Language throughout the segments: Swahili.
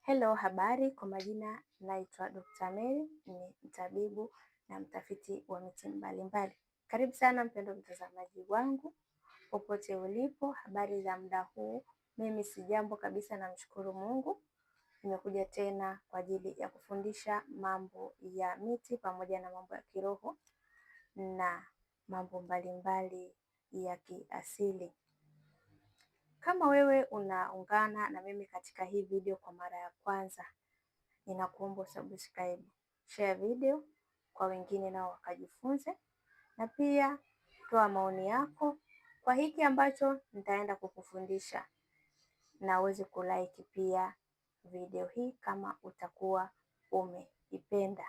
Hello, habari. Kwa majina naitwa Dr. Mary, ni mtabibu na mtafiti wa miti mbalimbali. Karibu sana mpendwa mtazamaji wangu popote ulipo, habari za muda huu. Mimi si jambo kabisa, namshukuru Mungu. Nimekuja tena kwa ajili ya kufundisha mambo ya miti pamoja na mambo ya kiroho na mambo mbalimbali ya kiasili. Kama wewe unaungana na mimi katika hii video kwa mara ya kwanza, ninakuomba subscribe, share video kwa wengine nao wakajifunze, na pia toa maoni yako kwa hiki ambacho nitaenda kukufundisha, na uweze kulike pia video hii kama utakuwa umeipenda.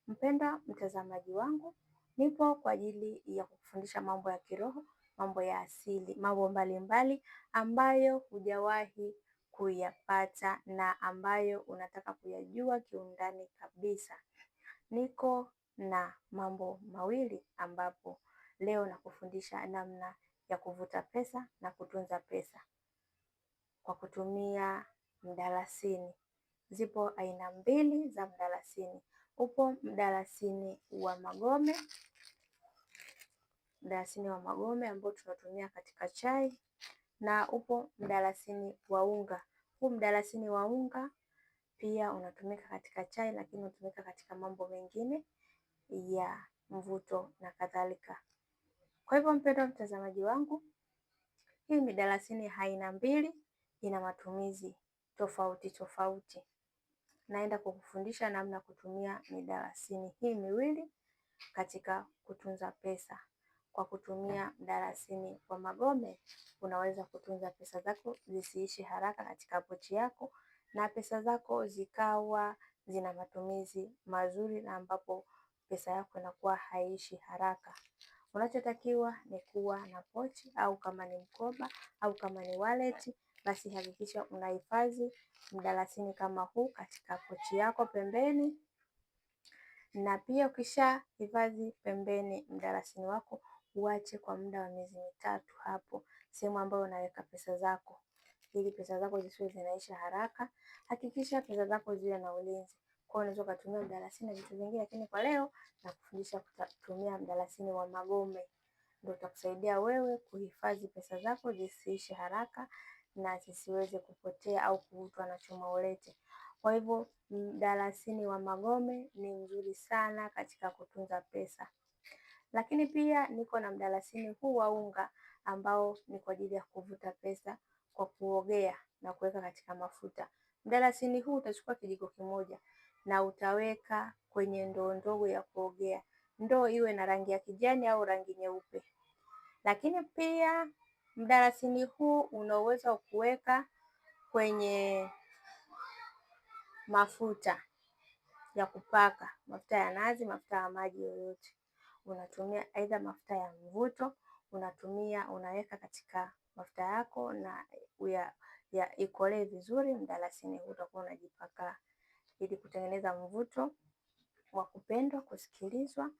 Mpendwa mtazamaji wangu, nipo kwa ajili ya kukufundisha mambo ya kiroho, mambo ya asili, mambo mbalimbali ambayo hujawahi kuyapata na ambayo unataka kuyajua kiundani kabisa. Niko na mambo mawili ambapo leo nakufundisha namna ya kuvuta pesa na kutunza pesa kwa kutumia mdalasini. Zipo aina mbili za mdalasini. Upo mdalasini wa magome ambao tunatumia katika chai, na upo mdalasini wa unga. Huu mdalasini wa unga pia unatumika katika chai, lakini unatumika katika mambo mengine ya mvuto na kadhalika. Kwa hivyo mpendwa mtazamaji wangu, hii midalasini aina mbili ina matumizi tofauti tofauti. Naenda kukufundisha namna kutumia midalasini hii miwili katika kutunza pesa. Kwa kutumia mdalasini wa magome, unaweza kutunza pesa zako zisiishi haraka katika pochi yako, na pesa zako zikawa zina matumizi mazuri, na ambapo pesa yako inakuwa haiishi haraka. Unachotakiwa ni kuwa na pochi, au kama ni mkoba, au kama ni wallet, basi hakikisha unahifadhi mdalasini kama huu katika pochi yako pembeni. Na pia ukisha hifadhi pembeni mdalasini wako, uache kwa muda wa miezi mitatu hapo sehemu ambayo unaweka pesa zako, ili pesa zako zisiwe zinaisha haraka. Hakikisha pesa zako ziwe na ulinzi. Kwa hiyo unaweza kutumia mdalasini na vitu vingine, lakini kwa leo nakufundisha kutumia mdalasini wa magome. Ndio utakusaidia wewe kuhifadhi pesa zako zisiishe haraka na zisiweze kupotea au kuvutwa na chuma ulete. Kwa hivyo mdalasini wa magome ni mzuri sana katika kutunza pesa. Lakini pia niko na mdalasini huu wa unga ambao ni kwa ajili ya kuvuta pesa kwa kuogea na kuweka katika mafuta. Mdalasini huu utachukua kijiko kimoja na utaweka kwenye ndoo ndogo ya kuogea. Ndoo iwe na rangi ya kijani au rangi nyeupe. Lakini pia mdalasini huu una uwezo wa kuweka kwenye mafuta ya kupaka, mafuta ya nazi, mafuta ya maji yoyote. Unatumia aidha mafuta ya mvuto, unaweka katika mafuta yako na ikolee vizuri. Mdalasini huu utakuwa unajipaka ili kutengeneza mvuto wa kupendwa, kusikilizwa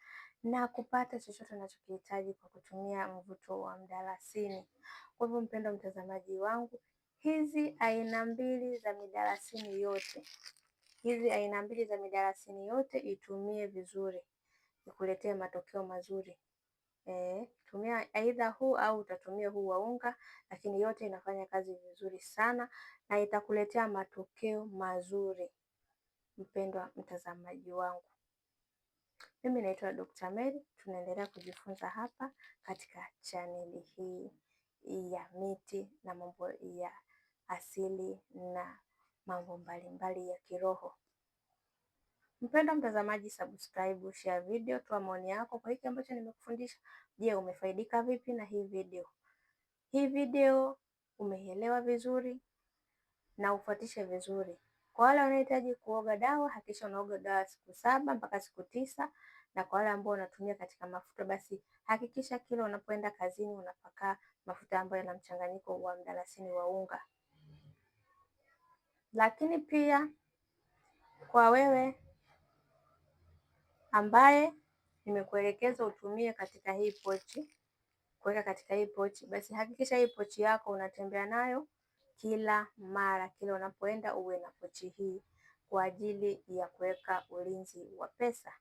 na kupata chochote unachokihitaji kwa kutumia mvuto wa mdalasini. Kwa hivyo mpendwa mtazamaji wangu, hizi aina mbili za midalasini yote itumie vizuri, ikuletee matokeo mazuri. Tumia aidha huu au utatumia huu wa unga, lakini yote inafanya kazi vizuri sana na itakuletea matokeo mazuri. Mpendwa mtazamaji wangu, mimi naitwa Dr. Mary. Tunaendelea kujifunza hapa katika chaneli hii ya miti na mambo ya asili na mambo mbalimbali ya kiroho. Mpendwa mtazamaji, subscribe, share video, toa maoni yako kwa hiki ambacho nimekufundisha. Je, umefaidika vipi na hii video? Hii video umeelewa vizuri na ufuatishe vizuri. Kwa wale wanahitaji kuoga dawa, hakikisha unaoga dawa siku 7 mpaka siku 9, na kwa wale ambao unatumia katika mafuta, basi hakikisha kila unapoenda kazini unapaka mafuta ambayo yana mchanganyiko wa mdalasini wa unga. Lakini pia kwa wewe ambaye nimekuelekeza utumie katika hii pochi, kuweka katika hii pochi, basi hakikisha hii pochi yako unatembea nayo kila mara, kila unapoenda uwe na pochi hii kwa ajili ya kuweka ulinzi wa pesa.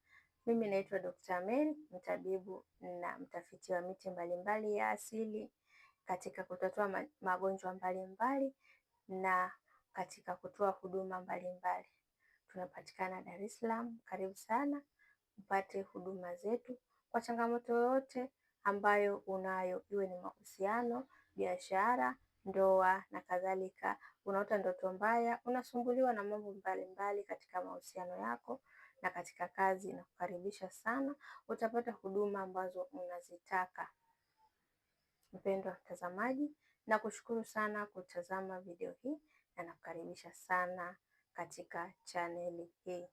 Mimi naitwa Dr. Mary, mtabibu na mtafiti wa miti mbalimbali ya asili katika kutatua magonjwa mbalimbali na katika kutoa huduma mbalimbali. Tunapatikana Dar es Salaam. Karibu sana upate huduma zetu kwa changamoto yoyote ambayo unayo, iwe ni mahusiano, biashara, ndoa na kadhalika. Unaota ndoto mbaya, unasumbuliwa na mambo mbalimbali katika mahusiano yako na katika kazi, na kukaribisha sana, utapata huduma ambazo unazitaka. Mpendwa mtazamaji, na kushukuru sana kutazama video hii na nakukaribisha sana katika chaneli hii.